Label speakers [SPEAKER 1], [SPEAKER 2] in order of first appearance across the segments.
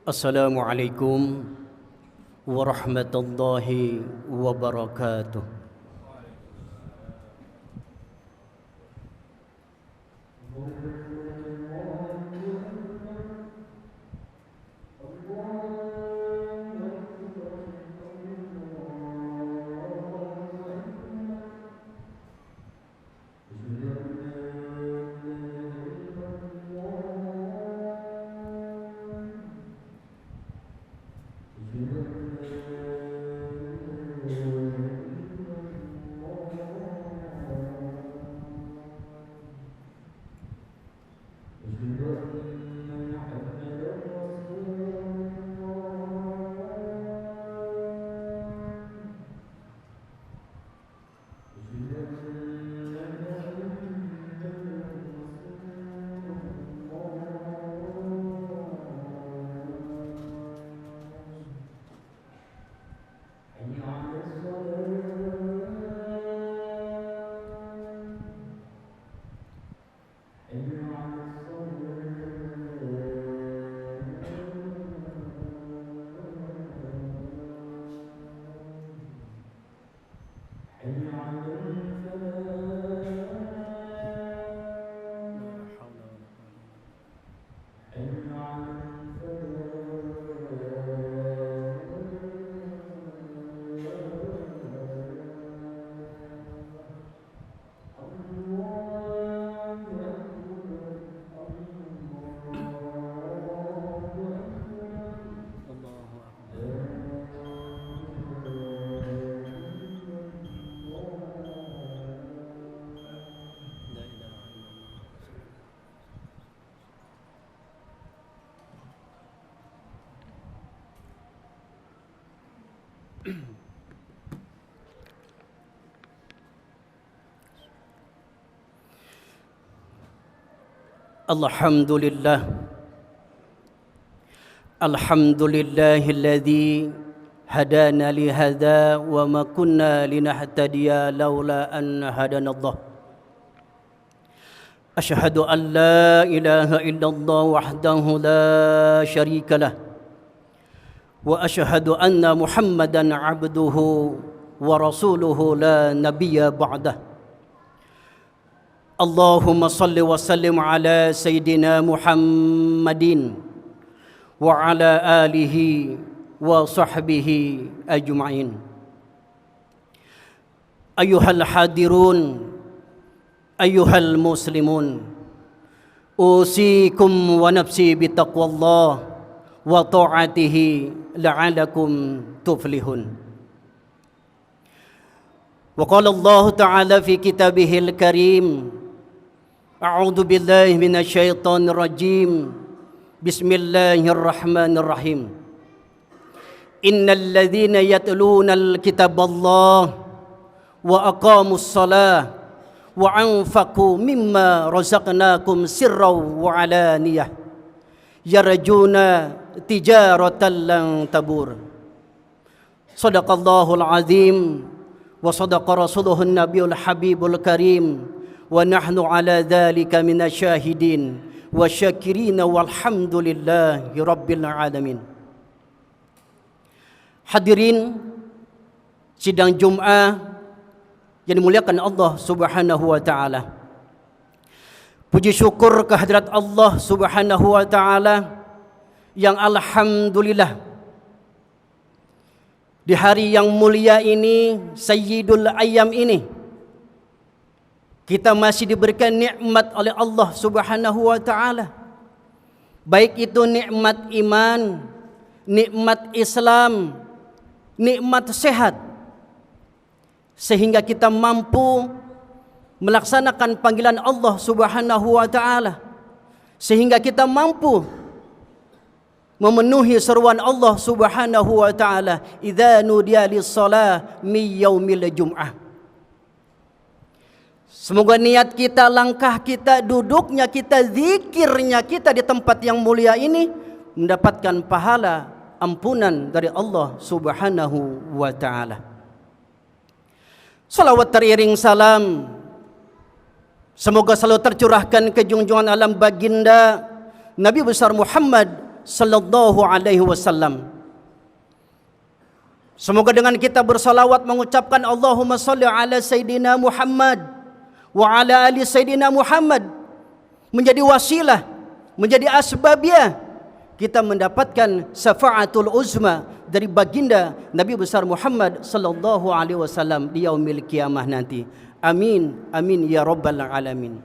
[SPEAKER 1] Assalamualaikum warahmatullahi wabarakatuh. Alhamdulillah. Alhamdulillahilladzi hadana li hadza wa ma kunna linahtadiya laula an hadanallah. Asyhadu an la ilaha illallah wahdahu la syarika lah. Wa asyhadu anna Muhammadan abduhu wa rasuluhu la nabiyya ba'dah. Allahumma salli wa sallim ala Sayyidina Muhammadin wa ala alihi wa sahbihi ajma'in. Ayyuhal hadirun, ayyuhal muslimun, usikum wa nafsi bitaqwallah wa ta'atihi la'alakum tuflihun. Wa qala Allah ta'ala fi kitabihil karim, A'udzu billahi minasyaitonir rajim. Bismillahirrahmanirrahim. Innal ladzina yatlunal kitaballah wa aqamus shalah wa anfaqu mimma razaqnakum sirran wa alaniyah yarjuna tijaratan lan tabur. Shadaqallahul azim wa sadaqa rasuluhun nabiyul habibul karim. Wa nahnu ala dzalika minasyahidin wa syakirin walhamdulillahi rabbil alamin. Hadirin sidang Jumat yang dimuliakan Allah Subhanahu wa taala. Puji syukur kehadirat Allah Subhanahu wa taala yang alhamdulillah di hari yang mulia ini, Sayyidul Ayyam ini, kita masih diberikan nikmat oleh Allah Subhanahu wa taala. Baik itu nikmat iman, nikmat Islam, nikmat sehat, sehingga kita mampu melaksanakan panggilan Allah Subhanahu wa taala, sehingga kita mampu memenuhi seruan Allah Subhanahu wa taala, idza nudiya lis-shalah min yaumil jum'ah. Semoga niat kita, langkah kita, duduknya kita, zikirnya kita di tempat yang mulia ini mendapatkan pahala ampunan dari Allah Subhanahu wa taala. Salawat teriring salam semoga selalu tercurahkan ke junjungan alam baginda Nabi besar Muhammad sallallahu alaihi wasallam. Semoga dengan kita bersalawat mengucapkan Allahumma salli ala Sayyidina Muhammad wa ala ali Sayyidina Muhammad menjadi wasilah, menjadi asbabiyah kita mendapatkan syafaatul uzma dari baginda Nabi besar Muhammad sallallahu alaihi wasallam di yaumil qiyamah nanti. Amin, amin ya rabbal alamin.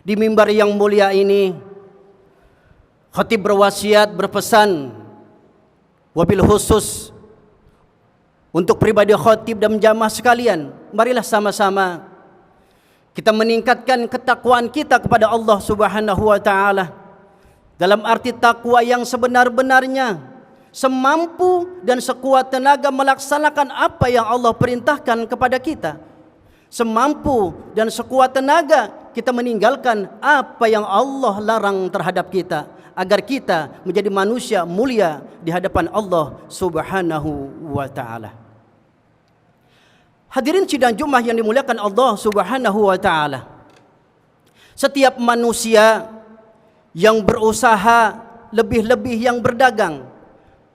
[SPEAKER 1] Di mimbar yang mulia ini khatib berwasiat, berpesan wabil khusus untuk pribadi khatib dan jamaah sekalian, marilah sama-sama kita meningkatkan ketakwaan kita kepada Allah Subhanahu wa taala. Dalam arti takwa yang sebenar-benarnya, semampu dan sekuat tenaga melaksanakan apa yang Allah perintahkan kepada kita. Semampu dan sekuat tenaga kita meninggalkan apa yang Allah larang terhadap kita, agar kita menjadi manusia mulia di hadapan Allah Subhanahu wa taala. Hadirin sidang Jumat yang dimuliakan Allah Subhanahu wa taala. Setiap manusia yang berusaha, lebih-lebih yang berdagang,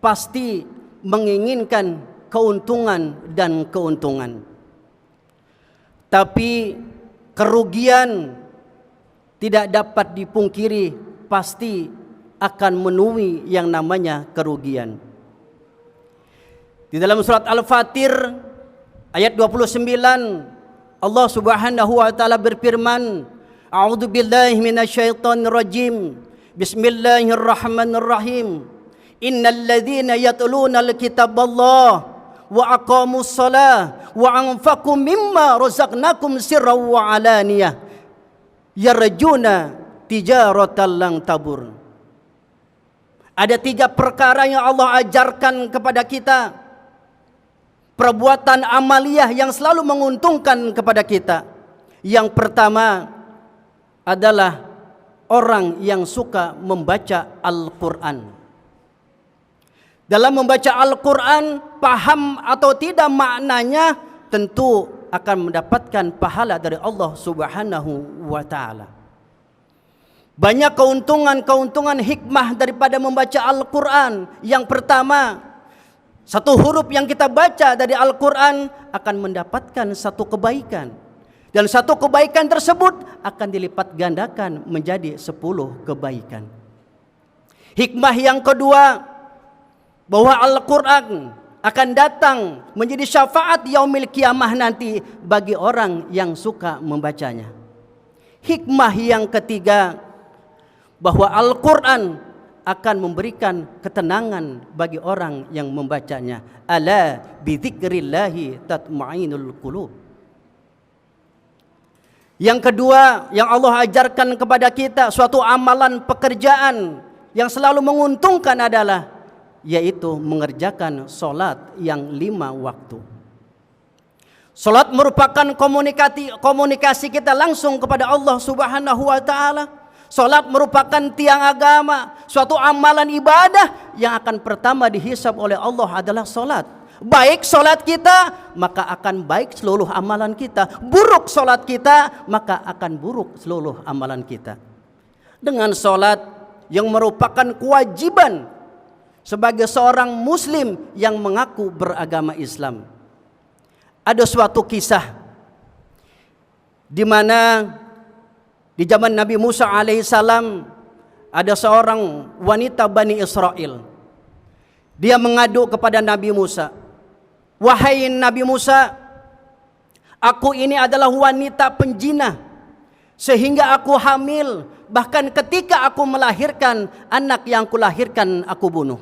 [SPEAKER 1] pasti menginginkan keuntungan dan keuntungan. Tapi kerugian tidak dapat dipungkiri, pasti akan menemui yang namanya kerugian. Di dalam surat Al-Fatir ayat 29 Allah Subhanahu wa taala berfirman, A'udzu billahi minasyaitonir rajim. Bismillahirrahmanirrahim. Innal ladzina yatluna alkitaballah wa aqamus shalah wa anfaqu mimma razaqnakum sirran wa alaniyah yarjuna tijaratan lan tabur. Ada 3 perkara yang Allah ajarkan kepada kita, perbuatan amaliyah yang selalu menguntungkan kepada kita. Yang pertama adalah orang yang suka membaca Al-Quran. Dalam membaca Al-Quran, paham atau tidak maknanya, tentu akan mendapatkan pahala dari Allah Subhanahu wa ta'ala. Banyak keuntungan hikmah daripada membaca Al-Quran. Yang pertama, satu huruf yang kita baca dari Al-Quran akan mendapatkan satu kebaikan. Dan satu kebaikan tersebut akan dilipat gandakan menjadi 10 kebaikan. Hikmah yang kedua, bahwa Al-Quran akan datang menjadi syafaat yaumil qiyamah nanti bagi orang yang suka membacanya. Hikmah yang ketiga, bahwa Al-Quran akan memberikan ketenangan bagi orang yang membacanya. Ala bidzikrillahi tatma'innul qulub. Yang kedua yang Allah ajarkan kepada kita, suatu amalan pekerjaan yang selalu menguntungkan adalah yaitu mengerjakan solat yang 5 waktu. Solat merupakan komunikasi kita langsung kepada Allah Subhanahu wa ta'ala. Solat merupakan tiang agama, suatu amalan ibadah yang akan pertama dihisab oleh Allah adalah solat. Baik solat kita, maka akan baik seluruh amalan kita. Buruk solat kita, maka akan buruk seluruh amalan kita. Dengan solat yang merupakan kewajiban sebagai seorang muslim yang mengaku beragama Islam. Ada suatu kisah di mana di zaman Nabi Musa alaihissalam ada seorang wanita Bani Israel. Dia mengadu kepada Nabi Musa, "Wahai Nabi Musa, aku ini adalah wanita penjinah sehingga aku hamil, bahkan ketika aku melahirkan, anak yang kulahirkan aku bunuh."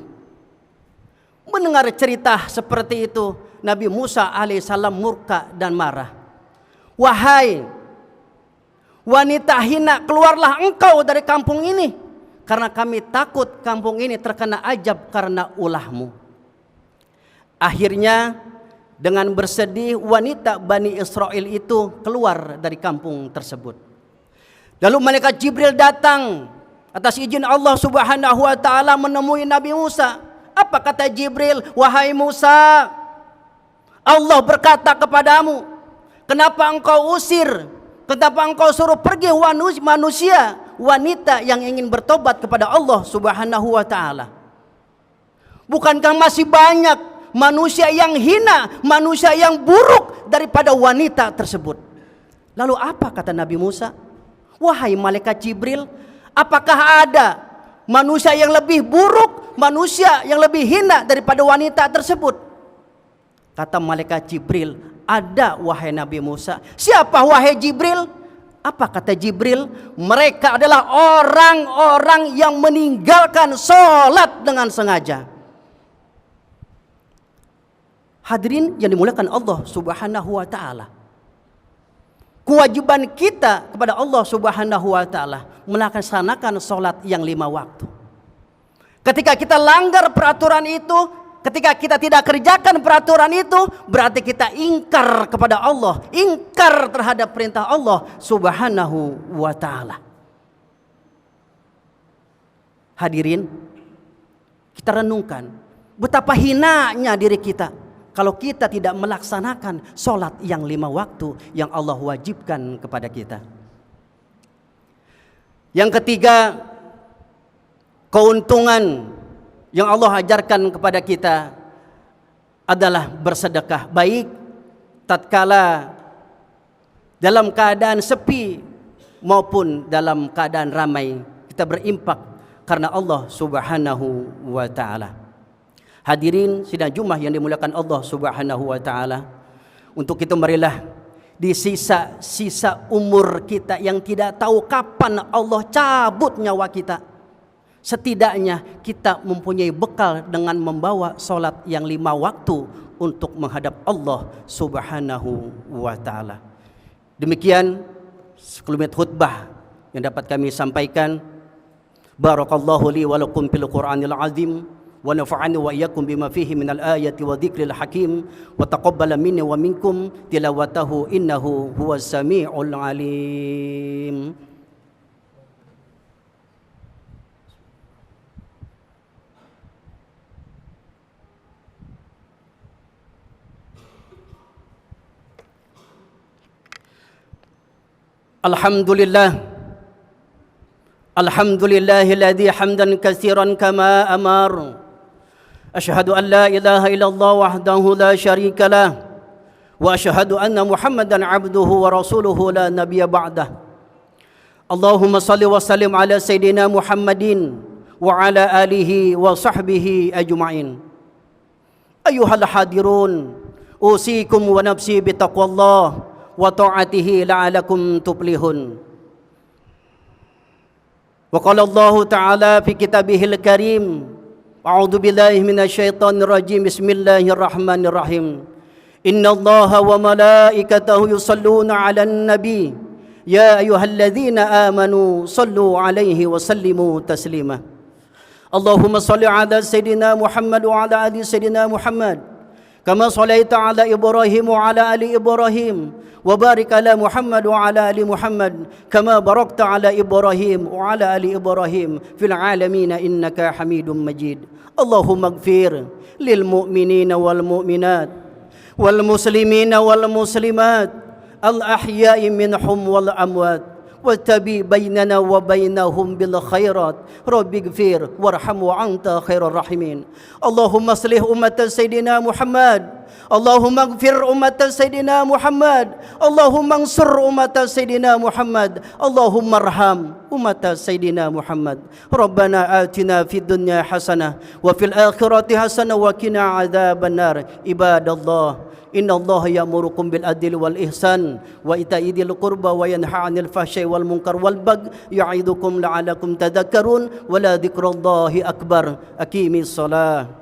[SPEAKER 1] Mendengar cerita seperti itu, Nabi Musa alaihissalam murka dan marah. "Wahai wanita hina, keluarlah engkau dari kampung ini, karena kami takut kampung ini terkena ajab karena ulahmu." Akhirnya dengan bersedih wanita Bani Israel itu keluar dari kampung tersebut. Lalu malaikat Jibril datang atas izin Allah Subhanahu wa taala menemui Nabi Musa. Apa kata Jibril? "Wahai Musa, Allah berkata kepadamu, kenapa engkau usir, kenapa engkau suruh pergi manusia wanita yang ingin bertobat kepada Allah Subhanahu wa taala? Bukankah masih banyak manusia yang hina, manusia yang buruk daripada wanita tersebut? Lalu apa kata Nabi Musa? Wahai malaikat Jibril, apakah ada manusia yang lebih buruk, manusia yang lebih hina daripada wanita tersebut? Kata malaikat Jibril, ada wahai Nabi Musa. Siapa wahai Jibril? Apa kata Jibril? Mereka adalah orang-orang yang meninggalkan sholat dengan sengaja. Hadirin yang dimuliakan Allah Subhanahu wa taala, kewajiban kita kepada Allah Subhanahu wa taala melaksanakan sholat yang 5 waktu. Ketika kita langgar peraturan itu, ketika kita tidak kerjakan peraturan itu, berarti kita ingkar kepada Allah, ingkar terhadap perintah Allah Subhanahu wa taala. Hadirin, kita renungkan betapa hinanya diri kita kalau kita tidak melaksanakan sholat yang 5 waktu yang Allah wajibkan kepada kita. Yang ketiga, keuntungan yang Allah ajarkan kepada kita adalah bersedekah, baik tatkala dalam keadaan sepi maupun dalam keadaan ramai. Kita berimpak karena Allah Subhanahu wa taala. Hadirin sidang Jumat yang dimuliakan Allah Subhanahu wa taala, untuk itu marilah di sisa-sisa umur kita yang tidak tahu kapan Allah cabut nyawa kita, setidaknya kita mempunyai bekal dengan membawa sholat yang 5 waktu untuk menghadap Allah Subhanahu wa ta'ala. Demikian sekelumit khutbah yang dapat kami sampaikan. Barakallahu li wa lakum fil Qur'anil azim, wa nafa'ani wa iyyakum bima fihi minal ayati wa dzikril hakim, wa taqabbala minni wa minkum tilawatahu innahu huwas samiul alim. Alhamdulillahilladzi hamdan katsiran kama amar. Asyhadu an la ilaha illallah wahdahu la syarika lah, wa asyhadu anna Muhammadan abduhu wa rasuluhu la nabiyya ba'dah. Allahumma salli wa sallim ala sayyidina Muhammadin wa ala alihi wa sahbihi ajma'in. Ayyuhal hadirun, usikum wa nafsi bitaqwallah wa ta'atihi la'alakum tuflihun. Wa qala Allah ta'ala fi kitabihil karim, a'udzu billahi minasyaitonir rajim, bismillahirrahmanirrahim. Innallaha wa malaikatahu yusholluna 'alan nabi, ya ayyuhalladzina amanu shallu 'alaihi wa sallimu taslima. Allahumma shalli 'ala sayyidina Muhammad wa 'ala ali sayyidina Muhammad, kama shallaita 'ala Ibrahim wa 'ala ali Ibrahim, wa barik 'ala Muhammad wa 'ala ali Muhammad, kama barakta 'ala Ibrahim wa 'ala ali Ibrahim fil 'alamin innaka Hamidum Majid. Allahumma ighfir lil mu'minina wal mu'minat wal muslimina wal muslimat al ahya'i minhum wal amwat, wattabi bainana wa bainahum bil khairat. Rabbi ighfir warham wa anta khairur rahimin. Allahumma aslih ummat sayyidina Muhammad, Allahumma ighfir ummat sayyidina Muhammad, Allahumma ansur ummat sayyidina Muhammad, Allahumma arham ummat sayyidina Muhammad. Rabbana atina fid dunya hasanah wa fil akhirati hasanah wa qina adzabannar. Ibadallah, innallaha ya'murukum bil adli wal ihsan wa ita'i dzil qurba wa yanha 'anil fahsya'i wal munkar wal baghi ya'idukum la'allakum tadhakkarun. Wa la dzikrallahi akbar. Aqimis shalah.